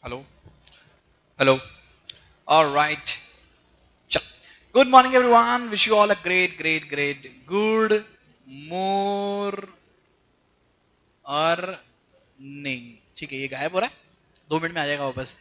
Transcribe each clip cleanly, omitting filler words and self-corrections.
Hello? Hello? All right. Good morning, everyone. Wish you all a great good morning. ठीक है, ये गायब हो रहा है, 2 मिनट में आ जाएगा वापस.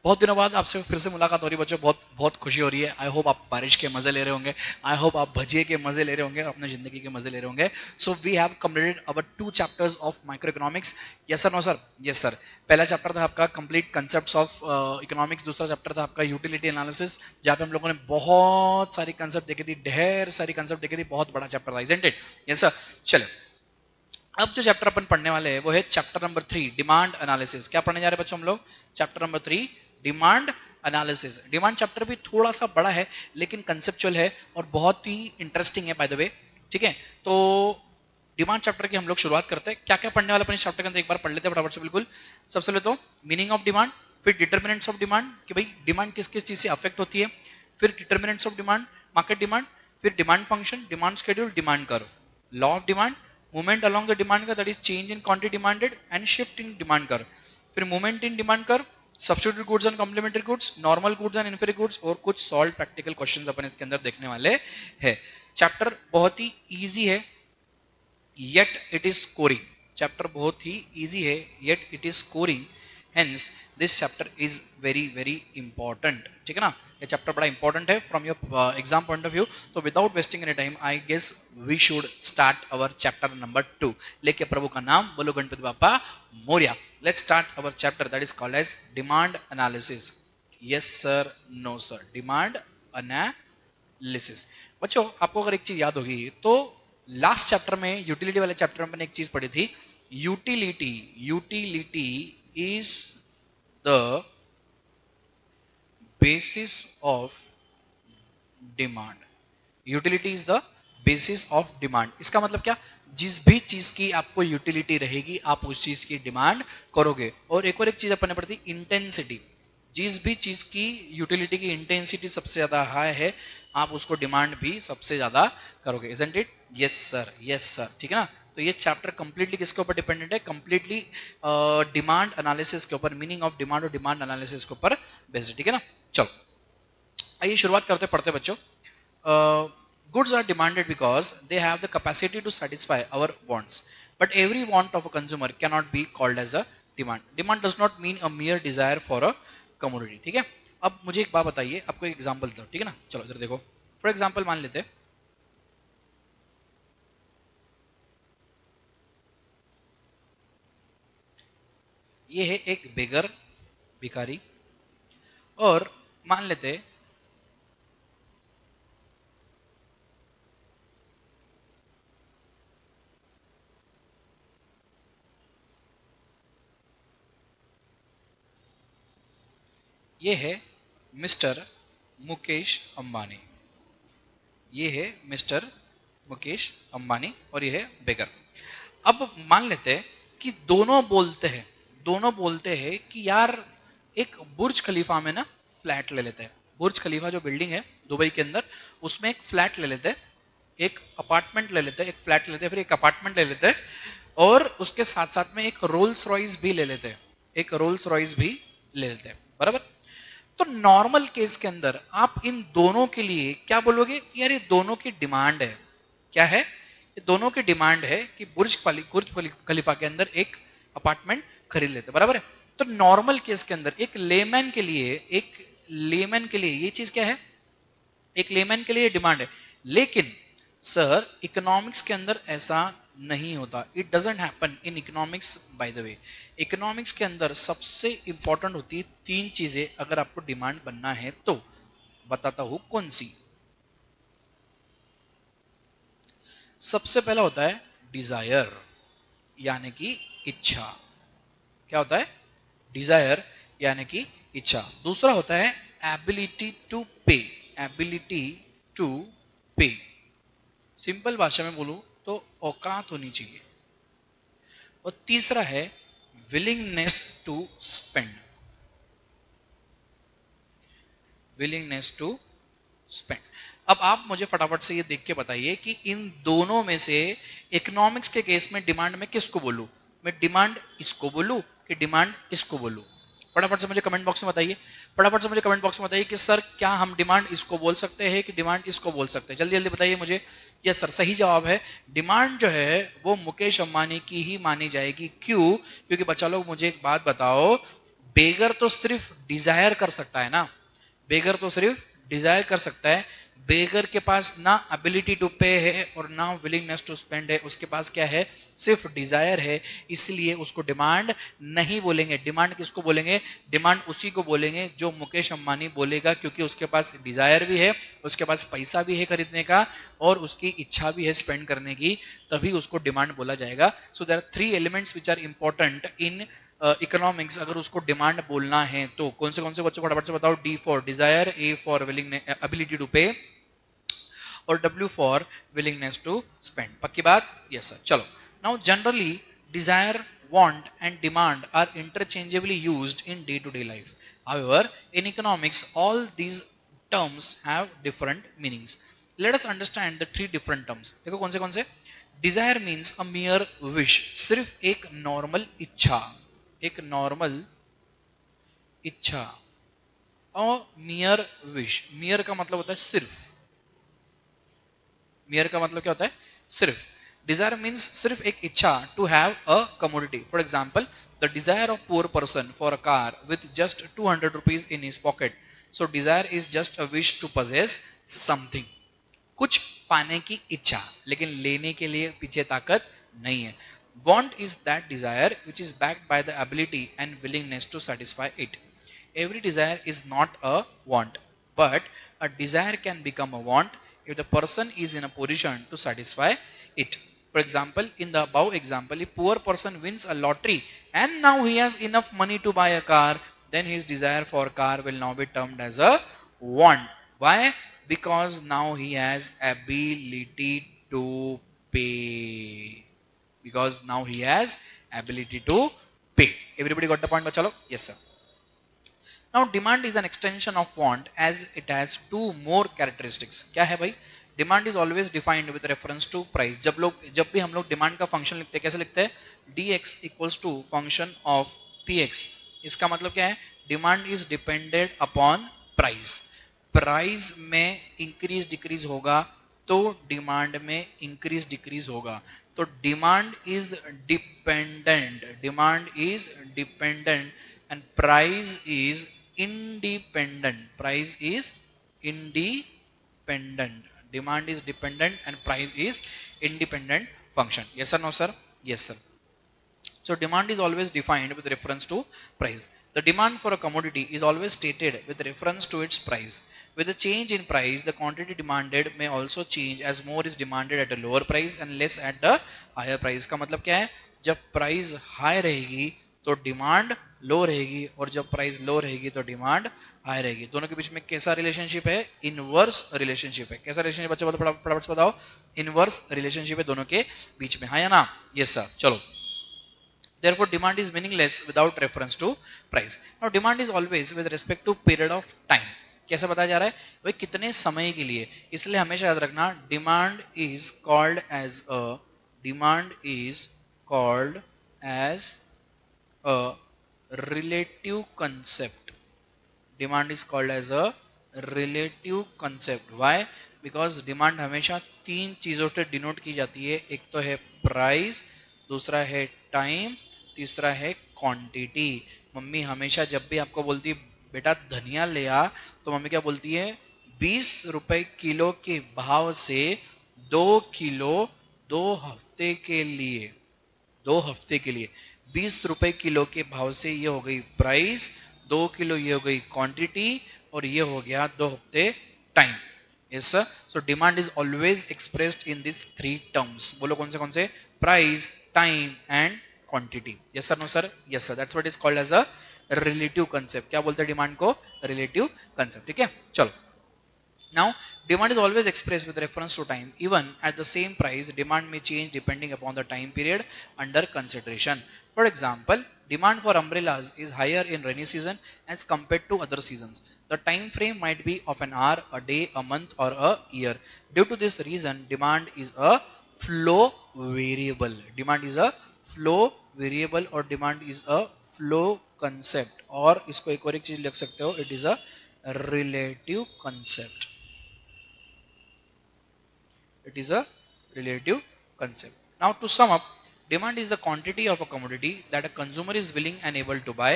बहुत दिनों बाद आपसे फिर से मुलाकात हो रही है बच्चों. बहुत बहुत खुशी हो रही है. आई होप आप बारिश के मजे ले रहे होंगे. आई होप आप भजिए के मजे ले रहे होंगे और अपने जिंदगी के मजे ले रहे होंगे. So we have completed our 2 chapters of micro economics. Yes sir, no sir? Yes sir. पहला चैप्टर था आपका कंप्लीट कंसेप्ट्स ऑफ इकोनॉमिक्स. दूसरा चैप्टर था आपका यूटिलिटी एनालिसिस, जहां पे हम लोगों ने बहुत सारी कंसेप्ट देखी थी, ढेर सारी कंसेप्ट देखी थी. बहुत बड़ा चैप्टर था, इजंट इट? Yes sir. चलो, अब जो चैप्टर अपन पढ़ने वाले हैं वो है चैप्टर नंबर 3, डिमांड एनालिसिस. क्या पढ़ने जा रहे हैं बच्चों हम लोग? Chapter number 3, demand analysis. Demand chapter भी थोड़ा सा बड़ा है लेकिन कंसेप्चुअल है और बहुत ही इंटरेस्टिंग है बाय द वे. ठीक है, तो डिमांड चैप्टर की हम लोग शुरुआत करते हैं. क्या क्या पढ़ने वाले अपन इस चैप्टर के अंदर एक बार पढ़ लेते हैं फटाफट से. बिल्कुल, सबसे पहले तो मीनिंग ऑफ डिमांड, फिर डिटर्मिनेंट्स ऑफ डिमांड कि भाई डिमांड किस किस चीज से अफेक्ट होती है, फिर determinants of demand, market demand, फिर demand function, demand schedule, demand curve, law of demand, movement along the demand curve, that is change in quantity demanded and shift in demand curve. फिर movement in demand curve, substitute goods and complementary goods, normal goods and inferior goods, और कुछ solve practical questions अपन इसके अंदर देखने वाले हैं. Chapter बहुत ही easy है yet it is scoring. Chapter बहुत ही इजी है yet it is scoring. Hence this chapter is very important. ठीक है ना, ये चैप्टर बड़ा इंपॉर्टेंट है from your exam point of view. तो without wasting any time I guess we should start our chapter number 2. लेके प्रभु का नाम बोलो, Ganpati Bappa Morya. Let's start our chapter that is called as demand analysis. Yes sir, no sir? Demand analysis. बच्चों, आपको अगर एक चीज याद होगी तो लास्ट चैप्टर में, यूटिलिटी वाले चैप्टर में मैंने एक चीज पढ़ी थी. Utility, utility is the basis of demand. Utility is the basis of demand. इसका मतलब क्या? जिस भी चीज की आपको यूटिलिटी रहेगी आप उस चीज की डिमांड करोगे. और एक चीज अपन ने पढ़ी थी, इंटेंसिटी. जिस भी चीज की यूटिलिटी की इंटेंसिटी सबसे ज्यादा हाई है आप उसको डिमांड भी सबसे ज्यादा करोगे. Isn't it? Yes sir, yes sir. ठीक है ना. तो ये चैप्टर कंप्लीटली किसके ऊपर डिपेंडेंट है? कंप्लीटली डिमांड एनालिसिस के ऊपर, मीनिंग ऑफ डिमांड और डिमांड एनालिसिस के ऊपर बेस्ड. ठीक है ना. चलो आइए शुरुआत करते पढ़ते बच्चों. Goods are demanded because they have the capacity to satisfy our wants, but every want of a consumer cannot be called as a demand. Demand does not mean a mere desire for a commodity. ठीक है. अब मुझे एक बात बताइए, आपको एक example दो. ठीक है ना. चलो इधर देखो. फॉर एग्जांपल मान लेते हैं ये है एक बेगर, भिखारी, और मान लेते हैं ये है मिस्टर मुकेश अंबानी. ये है मिस्टर मुकेश अंबानी और ये है बेगर. अब मान लेते हैं कि दोनों बोलते हैं कि यार एक बुर्ज खलीफा में ना फ्लैट ले लेते हैं. बुर्ज खलीफा जो बिल्डिंग है दुबई के अंदर, उसमें एक फ्लैट ले लेते हैं, एक अपार्टमेंट ले लेते हैं, एक फ्लैट ले लेते हैं, फिर एक अपार्टमेंट ले लेते हैं, और उसके साथ साथ में एक रोल्स रॉयस भी ले लेते हैं. एक रोल्स रॉयस भी ले लेते हैं. बराबर. तो नॉर्मल केस के अंदर आप इन दोनों के लिए क्या बोलोगे? यार ये दोनों की डिमांड है. क्या है? ये दोनों की डिमांड है कि बुर्ज खलीफा के अंदर एक अपार्टमेंट खरीद लेते. बराबर है. तो नॉर्मल केस के अंदर एक लेमैन के लिए ये चीज क्या है? एक लेमैन के लिए डिमांड है. लेकिन सर इकोनॉमिक्स के अंदर ऐसा नहीं होता. It doesn't happen in economics by the way. Economics के अंदर सबसे इंपॉर्टेंट होती है 3 चीजें अगर आपको डिमांड बनना है तो. बताता हूं कौन सी. सबसे पहला होता है डिजायर, यानी कि इच्छा. क्या होता है? डिजायर यानी कि इच्छा. दूसरा होता है एबिलिटी टू पे. एबिलिटी टू पे, सिंपल भाषा में बोलूं तो औकात होनी चाहिए. और तीसरा है willingness to spend. Willingness to spend. अब आप मुझे फटाफट से ये देख के बताइए कि इन दोनों में से इकोनॉमिक्स के केस में डिमांड में किसको बोलूं? मैं डिमांड इसको बोलूं कि डिमांड इसको बोलूं? फटाफट से मुझे कमेंट बॉक्स में बताइए, फटाफट से मुझे कमेंट बॉक्स में बताइए कि सर क्या हम डिमांड इसको बोल सकते हैं कि डिमांड इसको बोल सकते हैं, जल्दी जल्दी बताइए मुझे। यस सर, सही जवाब है, डिमांड जो है वो मुकेश अंबानी की ही मानी जाएगी। क्यों? क्योंकि बच्चा लोग मुझे एक बात बताओ, बेगर तो सिर्फ डिजायर कर सकता है ना, बेगर तो सिर्फ डिजायर कर सकता है, बेगर के पास ना एबिलिटी टू पे है और ना विलिंगनेस टू स्पेंड है, उसके पास क्या है, सिर्फ डिजायर है, इसलिए उसको डिमांड नहीं बोलेंगे। डिमांड किसको बोलेंगे? डिमांड उसी को बोलेंगे जो मुकेश अंबानी बोलेगा, क्योंकि उसके पास डिजायर भी है, उसके पास पैसा भी है खरीदने का और उसकी इच्छा भी है स्पेंड करने की, तभी उसको डिमांड बोला जाएगा। So there are 3 elements which are important in economics. अगर उसको डिमांड बोलना है तो कौन से बच्चों फटाफट से बताओ। D for desire, A for willing ability to pay और W for willingness to spend. पक्की बात? Yes sir. चलो, now generally desire, want and demand are interchangeably used in day to day life. However, in economics all these terms have different meanings. Let us understand the 3 different terms. देखो कौन से? Desire means a mere wish, सिर्फ एक normal इच्छा, एक normal इच्छा। और मियर wish, मियर का मतलब होता है सिर्फ, मियर का मतलब क्या होता है? सिर्फ। डिजायर मीन्स सिर्फ एक इच्छा, to have a commodity. For example, the desire of poor person for a car with just 200 rupees in his pocket. So desire is just a wish to possess something, कुछ पाने की इच्छा, लेकिन लेने के लिए पीछे ताकत नहीं है। Want is that desire which is backed by the ability and willingness to satisfy it. Every desire is not a want, but a desire can become a want if the person is in a position to satisfy it. For example, in the above example, if poor person wins a lottery and now he has enough money to buy a car, then his desire for car will now be termed as a want. Why? Because now he has ability to pay. Because now he has ability to pay. Everybody got the point, bachalo? Yes, sir. Now demand is an extension of want as it has 2 more characteristics. क्या है भाई? Demand is always defined with reference to price. जब भी हम लोग demand का function लिखते हैं, कैसे लिखते हैं? dx equals to function of px. इसका मतलब क्या है? Demand is depended upon price. Price में इंक्रीज डिक्रीज होगा तो डिमांड में इंक्रीज डिक्रीज होगा। तो demand is dependent, demand is dependent and price is independent. Price is independent. Demand is dependent and price is independent function. Yes or no, sir? Yes, sir. So demand is always defined with reference to price. The demand for a commodity is always stated with reference to its price. With a change in price, the quantity demanded may also change as more is demanded at a lower price and less at a higher price. का मतलब क्या है? जब price high रहेगी तो demand लो रहेगी और जब प्राइस लो रहेगी तो डिमांड हाई रहेगी। दोनों के बीच में कैसा रिलेशनशिप है? इनवर्स रिलेशनशिप है। कैसा रिलेशनशिप बच्चे फटाफट से बताओ? इनवर्स रिलेशनशिप है दोनों के बीच में, हाँ या ना? Yes sir. चलो, therefore demand is meaningless without reference to price. Now demand is always with respect to period of time. कैसे बताया जा रहा है भाई? कितने समय के लिए। इसलिए हमेशा याद रखना, demand is called as a, demand is called as a relative concept. Demand is called as a relative concept. Why? Because demand हमेशा 3 चीजों से डिनोट की जाती है। एक तो है प्राइस, दूसरा है टाइम, तीसरा है क्वांटिटी। मम्मी हमेशा जब भी आपको बोलती है बेटा धनिया ले आ, तो मम्मी क्या बोलती है? 20 रुपए किलो के भाव से 2 किलो 2 हफ्ते के लिए, 2 हफ्ते के लिए 20 रुपए किलो के भाव से ये हो गई प्राइस, 2 किलो ये हो गई क्वांटिटी और ये हो गया 2 हफ्ते time. Yes sir. So demand is always expressed in this 3 terms. बोलो कौन से? Price, time and quantity. Yes sir, no sir? Yes sir. That's what is called as a relative concept. क्या बोलते हैं डिमांड को? Relative concept. ठीक है, चलो। Now, demand is always expressed with reference to time. Even at the same price, demand may change depending upon the time period under consideration. For example, demand for umbrellas is higher in rainy season as compared to other seasons. The time frame might be of an hour, a day, a month, or a year. Due to this reason, demand is a flow variable. Demand is a flow variable or demand is a flow concept, और इसको एक और एक चीज लिख सकते हो, it is a relative concept. It is a relative concept. Now to sum up, demand is the quantity of a commodity that a consumer is willing and able to buy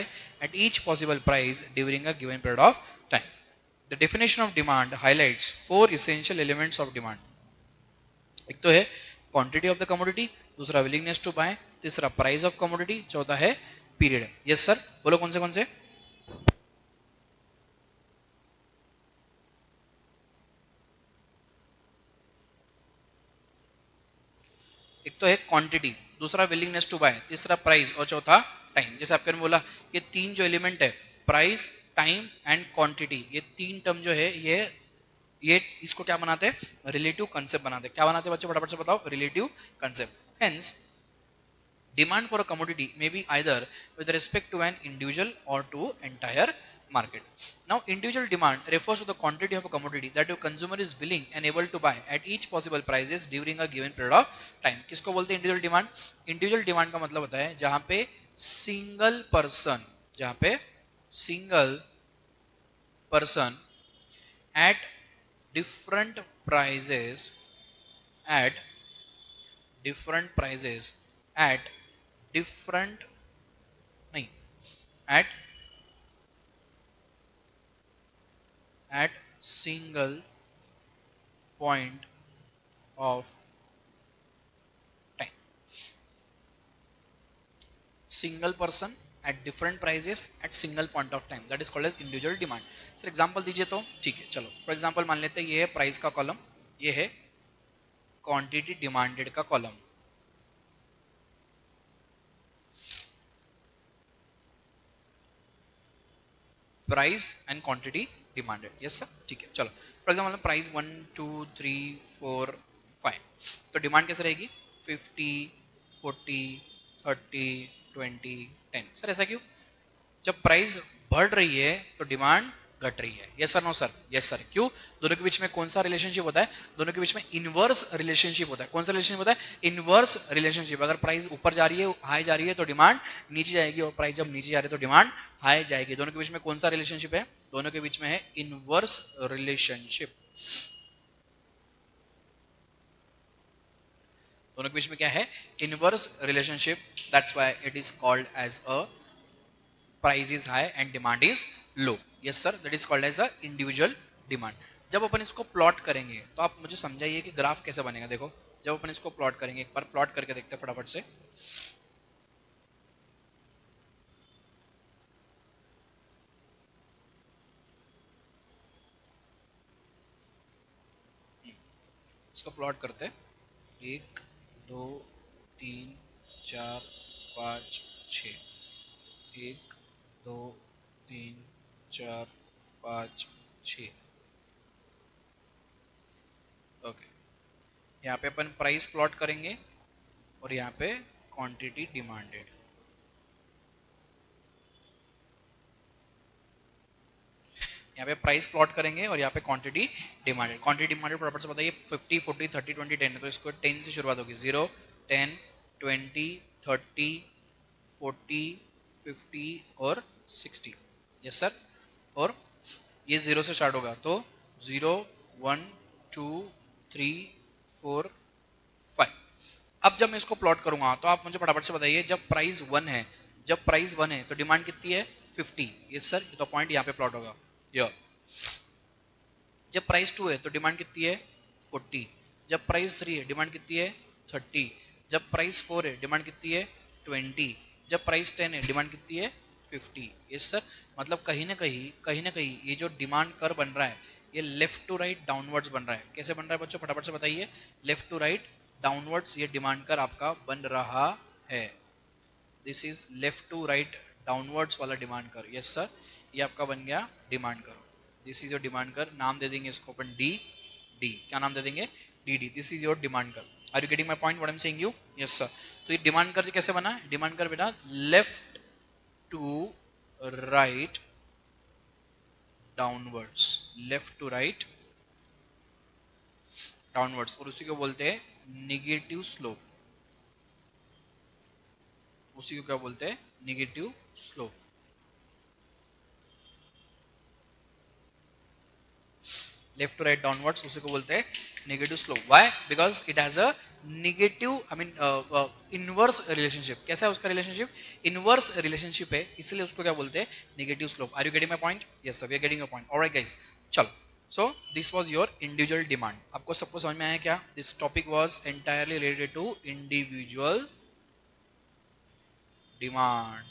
at each possible price during a given period of time. The definition of demand highlights four essential elements of demand. एक तो है quantity of the commodity, दूसरा willingness to bye, तीसरा price of commodity, चौथा है period. Yes sir, बोलो कौन से. एक तो है क्वांटिटी, दूसरा विलिंगनेस टू बाय, तीसरा प्राइस और चौथा टाइम. जैसे आपने बोला ये तीन जो एलिमेंट है, प्राइस, टाइम एंड क्वांटिटी, ये तीन टर्म जो है ये इसको क्या बनाते हैं, रिलेटिव कंसेप्ट बनाते हैं. क्या बनाते हैं बच्चों, फटाफट से बताओ, relative concept. Hence demand for a commodity may be either with respect to an individual or to entire market. Now individual demand refers to the quantity of a commodity that the consumer is willing and able to buy at each possible prices during a given period of time. किसको बोलते हैं individual demand. Individual demand का मतलब होता है जहां पे single person, जहां पे single person at different prices, at different prices, at different नहीं at at single point of time. Single person at different prices at single point of time, that is called as individual demand. Sir example दीजिए तो. ठीक है चलो, for example मान लेते हैं ये है प्राइस का कॉलम, ये है क्वांटिटी डिमांडेड का column. Price and quantity demanded. Yes sir, ठीक है चलो. फॉर एग्जांपल प्राइस 1 2 3 4 5, तो डिमांड कैसे रहेगी, 50 40 30 20 10. सर ऐसा क्यों, जब प्राइस बढ़ रही है तो डिमांड घट रही है. Yes sir, no sir. Yes sir. क्यों, दोनों के बीच में कौन सा रिलेशनशिप होता है, दोनों के बीच में इनवर्स रिलेशनशिप होता है. कौन सा रिलेशनशिप होता है, इनवर्स रिलेशनशिप. अगर प्राइस ऊपर जा रही है, हाई जा रही है, तो डिमांड नीचे जाएगी, और प्राइस जब नीचे जा रही है तो डिमांड हाई जाएगी. दोनों के बीच में कौन सा रिलेशनशिप है, दोनों के बीच में है इनवर्स रिलेशनशिप. दोनों के बीच में क्या है, inverse relationship. That's why it is called as a price is high and demand is low. Yes sir, that is called as a individual demand. जब अपन इसको प्लॉट करेंगे तो आप मुझे समझाइए कि ग्राफ कैसे बनेगा. देखो जब अपन इसको प्लॉट करेंगे, एक बार प्लॉट करके देखते हैं फटाफट से. इसको प्लॉट करते हैं, 1 2 3 4 5 6, 1 2 3 4 5 6. ओके, यहाँ पे अपन प्राइस प्लॉट करेंगे और यहाँ पे क्वांटिटी डिमांडेड. यहाँ पे प्राइस प्लॉट करेंगे और यहाँ पे क्वांटिटी डिमांडेड. क्वांटिटी डिमांडेड फटाफट से बताइए, 50 40 30 20 10 है, तो इसको 10 से शुरुआत होगी. 0 10 20 30 40 50 और 60. Yes sir. और ये 0 से स्टार्ट होगा, तो 0 1 2 3 4 5. अब जब मैं इसको प्लॉट करूंगा तो आप मुझे फटाफट से बताइए, जब प्राइस 1 है, जब प्राइस 1 है तो डिमांड कितनी है, 50. यस सर, तो पॉइंट यहाँ पे प्लॉट होगा. जब प्राइस 2 है तो डिमांड कितनी है, 40. जब प्राइस 3 है डिमांड कितनी है, 30. जब प्राइस 4 है डिमांड कितनी है, 20. जब प्राइस 10 है डिमांड कितनी है, 50. Yes sir. मतलब कहीं ना कहीं ये जो डिमांड कर बन रहा है, ये लेफ्ट टू राइट डाउनवर्ड्स बन रहा है. कैसे बन रहा है बच्चों, फटाफट से बताइए. लेफ्ट टू राइट डाउनवर्ड्स ये डिमांड कर आपका बन रहा है. This is left to right downwards वाला डिमांड कर. यस सर, ये आपका बन गया डिमांड कर. दिस इज योर डिमांड कर. नाम दे देंगे इसको अपन डी. डी क्या नाम दे देंगे, D D. This is your demand curve. Are you getting my point, what I am saying you. Yes sir. तो ये डिमांड कर कैसे बना, डिमांड कर बेटा left to right downwards, left to right downwards, और उसी को बोलते हैं निगेटिव स्लोप. उसी को क्या बोलते हैं, negative slope. Left to right downwards, उसी को बोलते हैं negative slope. Why? Because it has a negative I mean inverse relationship. कैसा है उसका रिलेशनशिप? इनवर्स रिलेशनशिप है, इसलिए उसको क्या बोलते हैं? Negative slope. Are you getting my point? Yes sir, we are getting your point. Alright guys, चलो. So this was your individual demand. आपको सबको समझ में आया क्या? This topic was entirely related to individual demand.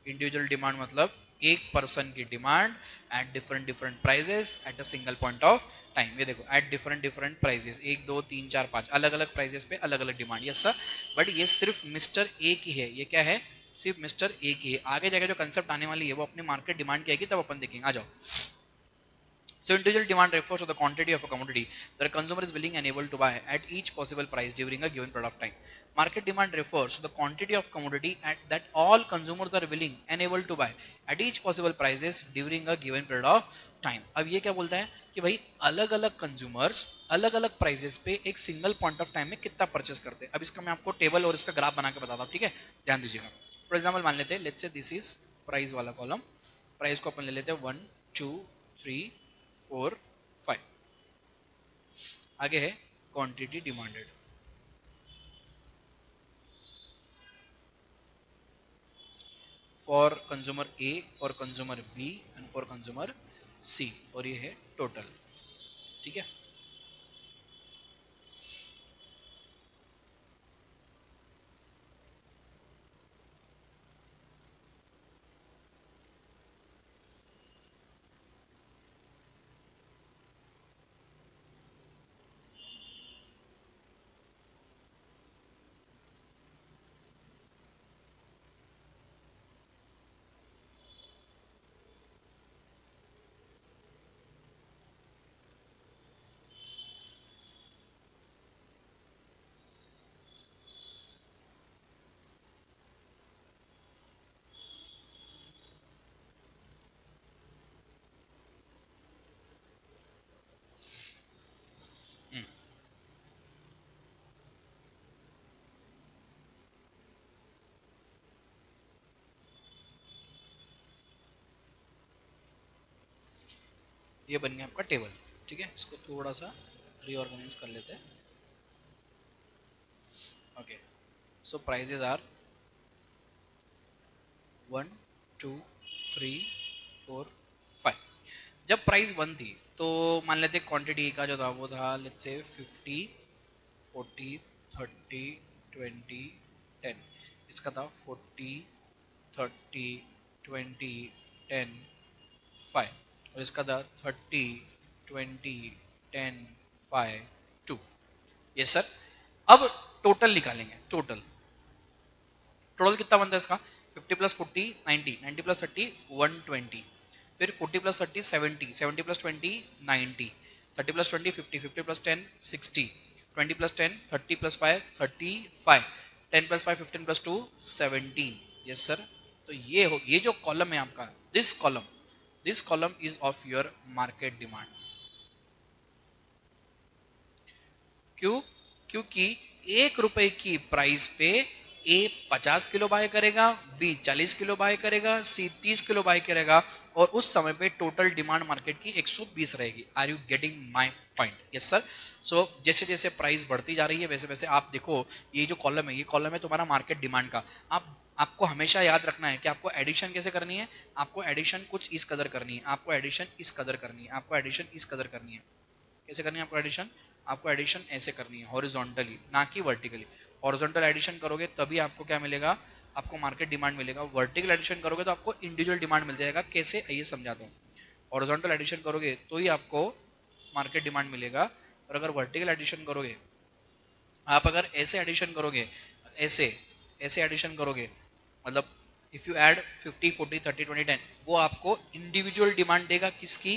Individual demand मतलब एक person की demand at different different prices at a single point of time. ये देखो, एट डिफरेंट डिफरेंट प्राइजेस, 1 2 3 4 5 अलग अलग प्राइजेस पे अलग अलग डिमांड. यस सर, बट ये सिर्फ मिस्टर ए की है. ये क्या है? सिर्फ मिस्टर ए की है. आगे जाके जो कंसेप्ट आने वाली है वो अपने मार्केट डिमांड की आएगी, तब अपन देखेंगे. आ जाओ. So individual demand refers to the quantity of a commodity that a consumer is willing and able to buy at each possible price during a given period of time. Market demand refers to the quantity of commodity that all consumers are willing and able to buy at each possible prices during a given period of time. अब ये क्या बोलता है कि भाई अलग अलग consumers अलग अलग प्राइजेस पे एक सिंगल पॉइंट ऑफ टाइम में कितना परचेस करते हैं. अब इसका मैं आपको टेबल और इसका ग्राफ बना के बताता हूँ. ठीक है, ध्यान दीजिएगा. फॉर एग्जाम्पल मान लेते हैं, let's say this is price वाला कॉलम. प्राइस को अपन ले लेते हैं 1 2 3 4 5. आगे है quantity demanded. For consumer A, for consumer B and for consumer C. और ये है टोटल. ठीक है, ये बन गया आपका टेबल. ठीक है, इसको थोड़ा सा रीऑर्गेनाइज कर लेते हैं. Okay, so prices are 1 2 3 4 5. जब प्राइस 1 थी तो मान लेते क्वांटिटी का जो था वो था लेट्स से 50 40 30 20 10. इसका था 40 30 20 10 5. और इसका था 30 20 10 5 2. ये सर. अब टोटल निकालेंगे. टोटल टोटल कितना बनता है इसका? 50 प्लस 40 90, 90 प्लस 30 120, फिर 40 plus 30 70, 70 plus 20 90, 30 plus 20 50, 50 plus 10 60, 20 plus 10 30 plus 5 35, 10 plus 5 15 plus 2 17. Yes sir. तो ये जो कॉलम है आपका, this column is of your market demand. क्यों? क्योंकि 1 रुपए की प्राइस पे ए 50 किलो बाय करेगा, बी 40 किलो बाय करेगा, सी 30 किलो बाय करेगा, और उस समय पे टोटल डिमांड मार्केट की 120 रहेगी. Are you getting my point? Yes sir. So जैसे जैसे प्राइस बढ़ती जा रही है वैसे वैसे आप देखो, ये जो कॉलम है, ये कॉलम है तुम्हारा मार्केट डिमांड का. आपको हमेशा याद रखना है कि आपको एडिशन कैसे करनी है. आपको एडिशन कुछ इस कदर करनी है, आपको एडिशन इस कदर करनी है, आपको एडिशन इस कदर करनी है. कैसे करनी है आपको एडिशन? आपको एडिशन ऐसे करनी है, हॉरिजॉन्टली, ना कि वर्टिकली. हॉरिजॉन्टल एडिशन करोगे तभी आपको क्या मिलेगा? आपको मार्केट डिमांड मिलेगा. वर्टिकल एडिशन करोगे तो आपको इंडिविजुअल डिमांड मिल जाएगा. कैसे, आइए समझाता हूँ. हॉरिजॉन्टल एडिशन करोगे तो ही आपको मार्केट डिमांड मिलेगा, और अगर वर्टिकल एडिशन करोगे, आप अगर ऐसे एडिशन करोगे, ऐसे ऐसे एडिशन करोगे, मतलब इफ यू ऐड 50 40 30 20 10, वो आपको इंडिविजुअल डिमांड देगा. किसकी?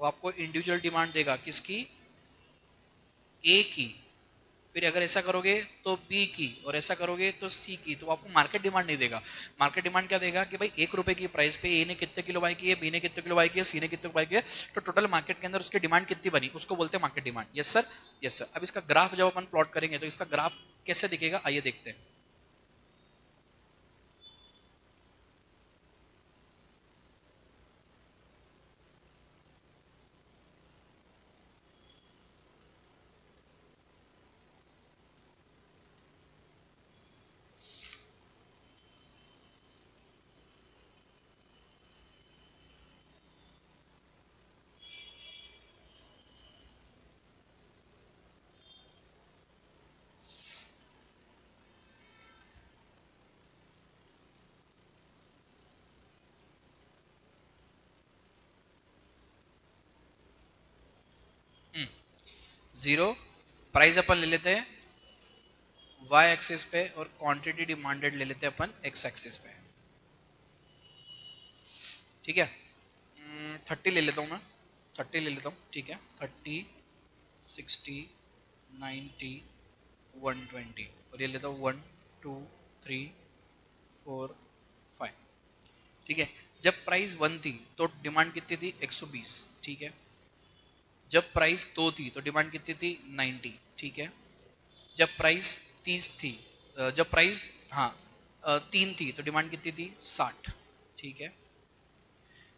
वो आपको इंडिविजुअल डिमांड देगा. किसकी? ए की. फिर अगर ऐसा करोगे तो बी की, और ऐसा करोगे तो सी की. तो आपको मार्केट डिमांड नहीं देगा. मार्केट डिमांड क्या देगा कि भाई 1 रुपए की प्राइस पे ए ने कितने किलो बाय किए, बी ने कितने किलो बाय किए, सी ने कितने बाय किए, तो टोटल मार्केट के अंदर उसकी डिमांड कितनी बनी, उसको बोलते हैं market demand. Yes sir. Yes sir. अब इसका ग्राफ जब अपन प्लॉट करेंगे तो इसका ग्राफ कैसे दिखेगा, आइए देखते हैं. 0, प्राइस अपन ले लेते हैं y एक्सिस पे और क्वांटिटी डिमांडेड ले लेते हैं अपन x एक्सिस पे, ठीक है। 30 ले लेता हूँ मैं, 30 ले लेता हूँ, ठीक है। 30, 60, 90, 120 और ये लेता हूँ 1, 2, 3, 4, 5, ठीक है। जब प्राइस 1 थी तो डिमांड कितनी थी 120, ठीक है। जब प्राइस 2 थी तो डिमांड कितनी थी 90, ठीक है। जब प्राइस 30 थी, जब प्राइस हाँ 3 थी तो डिमांड कितनी थी 60, ठीक है।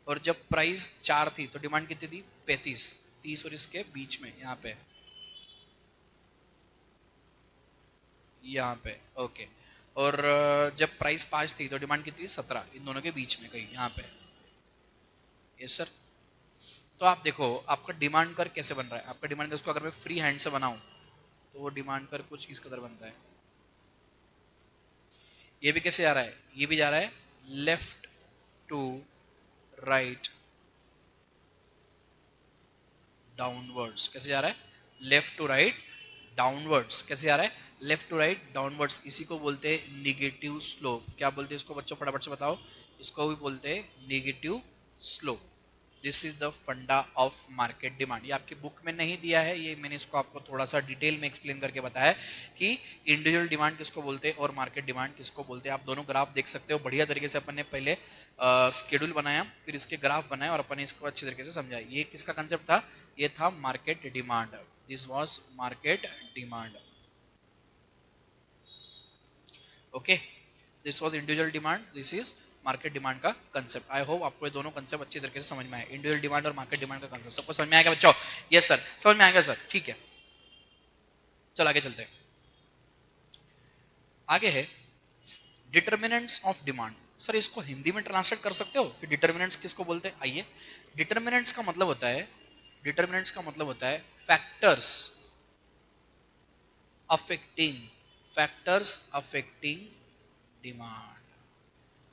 और जब प्राइस 4 थी तो डिमांड कितनी थी 35, 30 और इसके बीच में यहाँ पे ओके। और जब प्राइस 5 थी तो डिमांड कितनी थी 17, इन दोनों के बीच में कहीं यहाँ पे। Yes sir. तो आप देखो आपका डिमांड कर कैसे बन रहा है, आपका डिमांड कर उसको अगर मैं फ्री हैंड से बनाऊं तो वो डिमांड कर कुछ किस कदर बनता है। ये भी कैसे जा रहा है, ये भी जा रहा है लेफ्ट टू राइट डाउनवर्ड्स, कैसे जा रहा है लेफ्ट टू राइट डाउनवर्ड्स, कैसे जा रहा है लेफ्ट टू राइट डाउनवर्ड्स। इसी को बोलते हैं निगेटिव स्लोप। क्या बोलते हैं इसको बच्चों, फटाफट से बताओ। इसको भी बोलते हैं negative slope. This is the फंडा ऑफ मार्केट डिमांड। ये आपकी बुक में नहीं दिया है, ये मैंने इसको आपको थोड़ा सा डिटेल में एक्सप्लेन करके बताया कि इंडिविजुअल डिमांड किसको बोलते हैं और मार्केट डिमांड किसको बोलते हैं। आप दोनों ग्राफ देख सकते हो, बढ़िया तरीके से अपन ने पहले स्केड्यूल बनाया, फिर इसके ग्राफ बनाए और अपन ने इसको अच्छी तरीके से समझाया। ये किसका कंसेप्ट था, ये था market demand. This was market demand, okay. This was individual demand, this is market demand का कंसेप्ट। आई होप आपको ये दोनों कंसेप्ट अच्छी तरीके से समझ में आए, इंडिविजुअल डिमांड और मार्केट डिमांड का कंसेप्ट सबको समझ में आएगा बच्चों। यस सर, समझ में आएगा सर, ठीक है। चल आगे चलते हैं। आगे है डिटर्मिनेंट्स ऑफ डिमांड। सर इसको हिंदी में ट्रांसलेट कर सकते हो कि डिटर्मिनेंट्स किसको बोलते हैं। आइए, डिटर्मिनेंट्स का मतलब होता है, डिटर्मिनेंट्स का मतलब होता है factors affecting, factors affecting demand.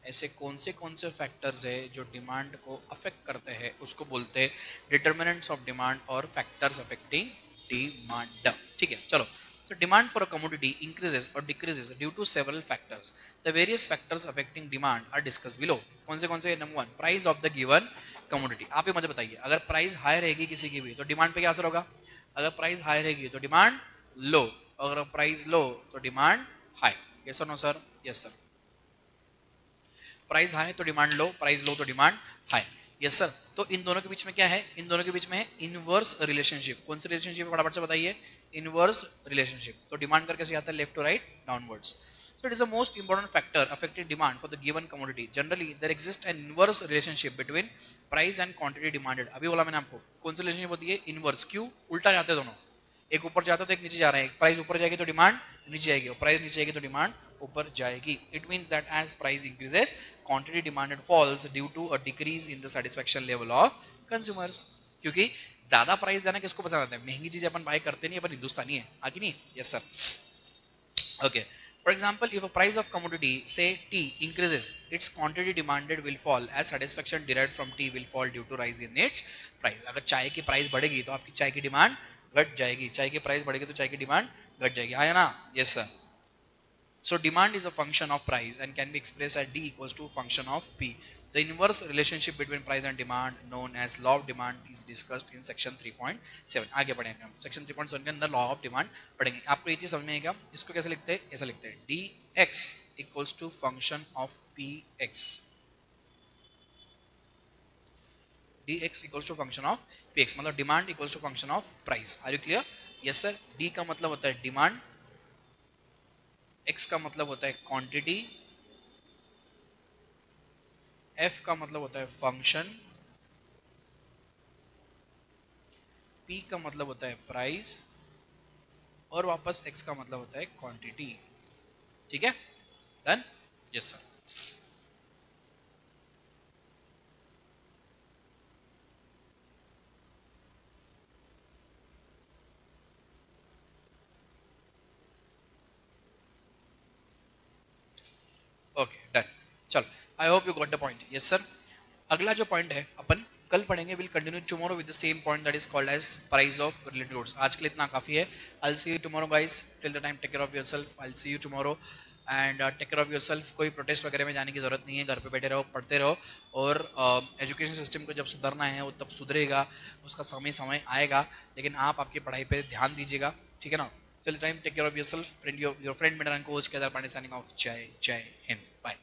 ऐसे कौन से फैक्टर्स है जो डिमांड को अफेक्ट करते हैं, उसको बोलते हैं डिटर्मिनेंट्स ऑफ डिमांड और फैक्टर्स अफेक्टिंग डिमांड, ठीक है। चलो, so demand for a commodity increases or decreases due to several factors. The various factors affecting demand are discussed below. कौन से number 1, price of the given commodity. आप ही मुझे बताइए, अगर प्राइस हाई रहेगी किसी की भी तो डिमांड पे क्या असर होगा। अगर प्राइस हाई रहेगी तो डिमांड लो, अगर प्राइस लो तो डिमांड हाई। यस और no sir. Yes sir. Price high तो डिमांड लो, प्राइस लो तो डिमांड हाई। Yes sir. तो इन दोनों के बीच में क्या है, इन दोनों के बीच में है इनवर्स रिलेशनशिप। कौन सी रिलेशनशिप है फटाफट से बताइए, इनवर्स रिलेशनशिप। तो डिमांड करके आता है left to right downwards. So it is the most important factor affecting demand for the given commodity. Generally, there exists an inverse relationship between price and quantity demanded. अभी बोला मैंने आपको, कौन सी relationship होती है इनवर्स। क्यों, उल्टा जाते हैं दोनों, एक ऊपर जाता है तो एक नीचे जा रहे हैं। प्राइस ऊपर जाएगी तो डिमांड नीचे जाएगी, और प्राइस नीचे जाएगी तो डिमांड ऊपर जाएगी। It means that as price increases quantity demanded falls due to a decrease in the satisfaction level of consumers. क्योंकि ज्यादा प्राइस देना किसको पसंद आता है, महंगी चीजें अपन बाय करते नहीं, अपन हिंदुस्तानी है, आगे नहीं। Yes sir. Okay, for example, if a price of commodity say tea increases, its quantity demanded will fall as satisfaction derived from tea will fall due to rise in its price. अगर चाय की price बढ़ेगी तो आपकी चाय की demand घट जाएगी, चाय की प्राइस बढ़ेगी तो चाय की डिमांड घट जाएगी, हाँ या ना। Yes sir. So demand is a function of price and can be expressed as D equals to function of P. The inverse relationship between price and demand known as law of demand is discussed in section 3.7. आगे बढ़ेंगे हम section 3.7 के अंदर law of demand पढ़ेंगे। आपको ये चीज समझ में आएगा। इसको कैसे लिखते हैं, ऐसा लिखते हैं dx equals to function of px, dx equals to function of px मतलब demand equals to function of price. Are you clear. Yes sir. d का मतलब होता है डिमांड, x का मतलब होता है क्वांटिटी, f का मतलब होता है फंक्शन, p का मतलब होता है प्राइस, और वापस x का मतलब होता है क्वांटिटी। ठीक है, done. Yes sir. Okay done. चलो, I hope you got the point. Yes sir. अगला जो पॉइंट है अपन कल पढ़ेंगे, will continue tomorrow with the same point that is called as price of related goods. आज के लिए इतना काफी है। I will see you tomorrow guys, till the time take care of yourself, I will see you tomorrow and take care of yourself. कोई protest वगैरह में जाने की जरूरत नहीं है, घर पे बैठे रहो, पढ़ते रहो, और एजुकेशन सिस्टम को जब सुधरना है वो तब सुधरेगा, उसका समय समय आएगा, लेकिन आप आपकी पढ़ाई पे ध्यान दीजिएगा, ठीक है ना। Till the time, take care of yourself, friend, your friend, Mentor and coach Kedar Pandey signing off. Jai Hind. Bye.